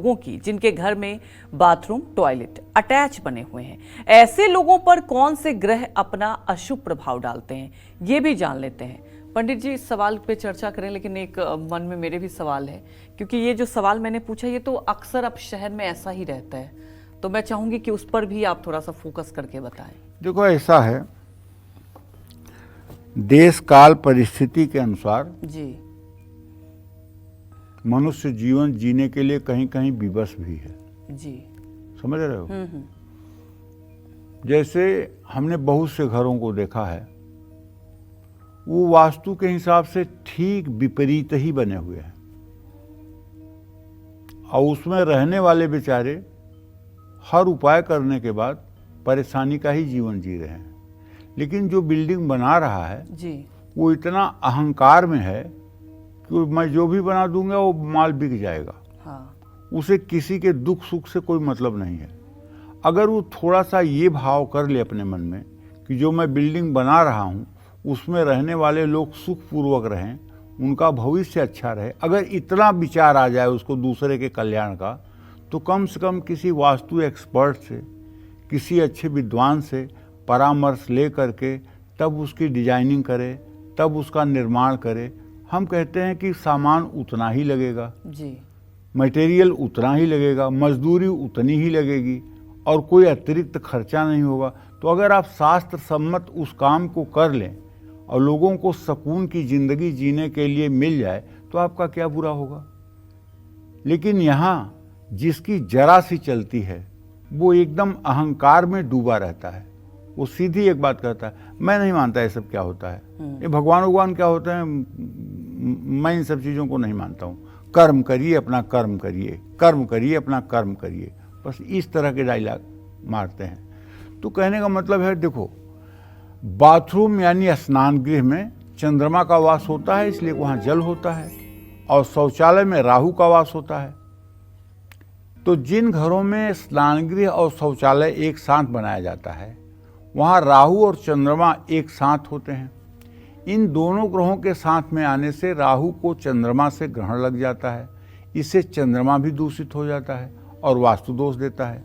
लोगों की जिनके घर में बाथरूम टॉयलेट अटैच बने हुए हैं। ऐसे लोगों पर कौन से ग्रह अपना अशुभ प्रभाव डालते हैं, ये भी जान लेते हैं। पंडित जी, इस सवाल पे चर्चा करें, लेकिन एक मन में मेरे भी सवाल है, क्योंकि ये जो सवाल मैंने पूछा ये तो अक्सर अब शहर में ऐसा ही रहता है, तो मैं चाहूंगी कि उस पर भी आप थोड़ा सा फोकस करके बताएं। देखो, ऐसा है, देश काल परिस्थिति के अनुसार जी, मनुष्य जीवन जीने के लिए कहीं कहीं विवश भी है। जी, समझ रहे हो? जैसे हमने बहुत से घरों को देखा है, वो वास्तु के हिसाब से ठीक विपरीत ही बने हुए हैं, और उसमें रहने वाले बेचारे हर उपाय करने के बाद परेशानी का ही जीवन जी रहे हैं। लेकिन जो बिल्डिंग बना रहा है जी, वो इतना अहंकार में है कि मैं जो भी बना दूंगा वो माल बिक जाएगा। हाँ, उसे किसी के दुख सुख से कोई मतलब नहीं है। अगर वो थोड़ा सा ये भाव कर ले अपने मन में कि जो मैं बिल्डिंग बना रहा हूँ उसमें रहने वाले लोग सुखपूर्वक रहें, उनका भविष्य अच्छा रहे, अगर इतना विचार आ जाए उसको दूसरे के कल्याण का, तो कम से कम किसी वास्तु एक्सपर्ट से, किसी अच्छे विद्वान से परामर्श ले करके तब उसकी डिजाइनिंग करे, तब उसका निर्माण करे। हम कहते हैं कि सामान उतना ही लगेगा जी, मटेरियल उतना ही लगेगा, मजदूरी उतनी ही लगेगी, और कोई अतिरिक्त खर्चा नहीं होगा। तो अगर आप शास्त्र सम्मत उस काम को कर लें और लोगों को सुकून की ज़िंदगी जीने के लिए मिल जाए तो आपका क्या बुरा होगा। लेकिन यहाँ जिसकी जरा सी चलती है वो एकदम अहंकार में डूबा रहता है। वो सीधी एक बात कहता है, मैं नहीं मानता ये सब क्या होता है, ये भगवान क्या होते हैं, मैं इन सब चीज़ों को नहीं मानता हूँ। कर्म करिए, अपना कर्म करिए, कर्म करिए, अपना कर्म करिए, बस इस तरह के डायलॉग मारते हैं। तो कहने का मतलब है, देखो, बाथरूम यानी स्नान गृह में चंद्रमा का वास होता है, इसलिए वहाँ जल होता है, और शौचालय में राहु का वास होता है। तो जिन घरों में स्नान गृह और शौचालय एक साथ बनाया जाता है वहाँ राहु और चंद्रमा एक साथ होते हैं। इन दोनों ग्रहों के साथ में आने से राहु को चंद्रमा से ग्रहण लग जाता है, इससे चंद्रमा भी दूषित हो जाता है और वास्तु दोष देता है।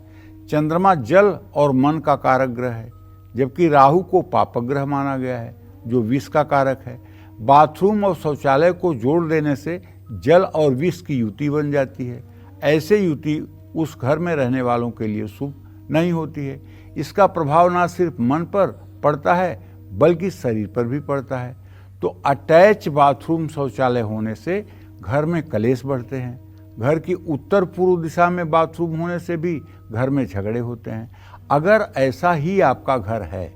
चंद्रमा जल और मन का कारक ग्रह है, जबकि राहु को पापक ग्रह माना गया है जो विष का कारक है। बाथरूम और शौचालय को जोड़ देने से जल और विष की युति बन जाती है। ऐसे युति उस घर में रहने वालों के लिए शुभ नहीं होती है। इसका प्रभाव ना सिर्फ मन पर पड़ता है बल्कि शरीर पर भी पड़ता है। तो अटैच बाथरूम शौचालय होने से घर में कलेश बढ़ते हैं। घर की उत्तर पूर्व दिशा में बाथरूम होने से भी घर में झगड़े होते हैं। अगर ऐसा ही आपका घर है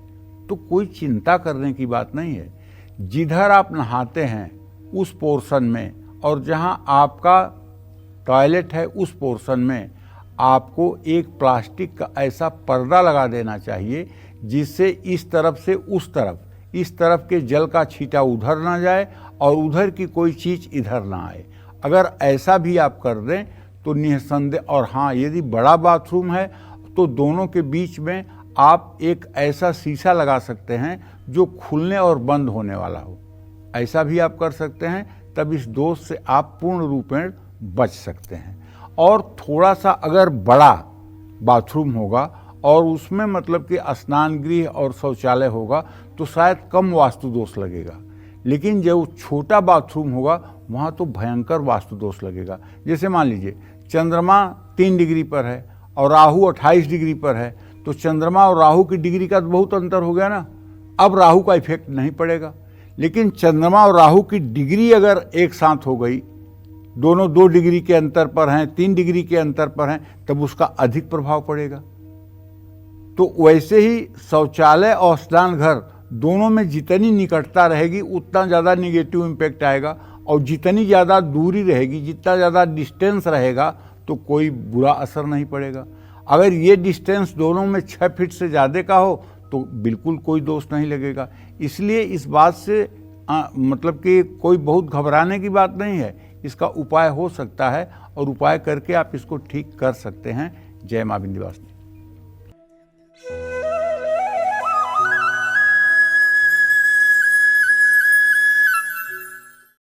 तो कोई चिंता करने की बात नहीं है। जिधर आप नहाते हैं उस पोर्शन में और जहां आपका टॉयलेट है उस पोर्शन में आपको एक प्लास्टिक का ऐसा पर्दा लगा देना चाहिए जिससे इस तरफ से उस तरफ, इस तरफ के जल का छींटा उधर ना जाए और उधर की कोई चीज़ इधर ना आए। अगर ऐसा भी आप कर दें तो निसंदेह, और हाँ, यदि बड़ा बाथरूम है तो दोनों के बीच में आप एक ऐसा शीशा लगा सकते हैं जो खुलने और बंद होने वाला हो। ऐसा भी आप कर सकते हैं, तब इस दोष से आप पूर्ण रूप में बच सकते हैं। और थोड़ा सा अगर बड़ा बाथरूम होगा और उसमें मतलब कि स्नान गृह और शौचालय होगा तो शायद कम वास्तु दोष लगेगा। लेकिन जब छोटा बाथरूम होगा वहाँ तो भयंकर वास्तु दोष लगेगा। जैसे मान लीजिए चंद्रमा 3 डिग्री पर है और राहु 28 डिग्री पर है, तो चंद्रमा और राहु की डिग्री का तो बहुत अंतर हो गया ना। अब राहु का इफेक्ट नहीं पड़ेगा, लेकिन चंद्रमा और राहु की डिग्री अगर एक साथ हो गई, दोनों 2 डिग्री के अंतर पर हैं, 3 डिग्री के अंतर पर हैं, तब उसका अधिक प्रभाव पड़ेगा। तो वैसे ही शौचालय और स्नान घर दोनों में जितनी निकटता रहेगी उतना ज़्यादा निगेटिव इम्पैक्ट आएगा, और जितनी ज़्यादा दूरी रहेगी, जितना ज़्यादा डिस्टेंस रहेगा तो कोई बुरा असर नहीं पड़ेगा। अगर ये डिस्टेंस दोनों में 6 फीट से ज़्यादा का हो तो बिल्कुल कोई दोष नहीं लगेगा। इसलिए इस बात से मतलब कि कोई बहुत घबराने की बात नहीं है। इसका उपाय हो सकता है और उपाय करके आप इसको ठीक कर सकते हैं। जय मां विंध्यवासिनी।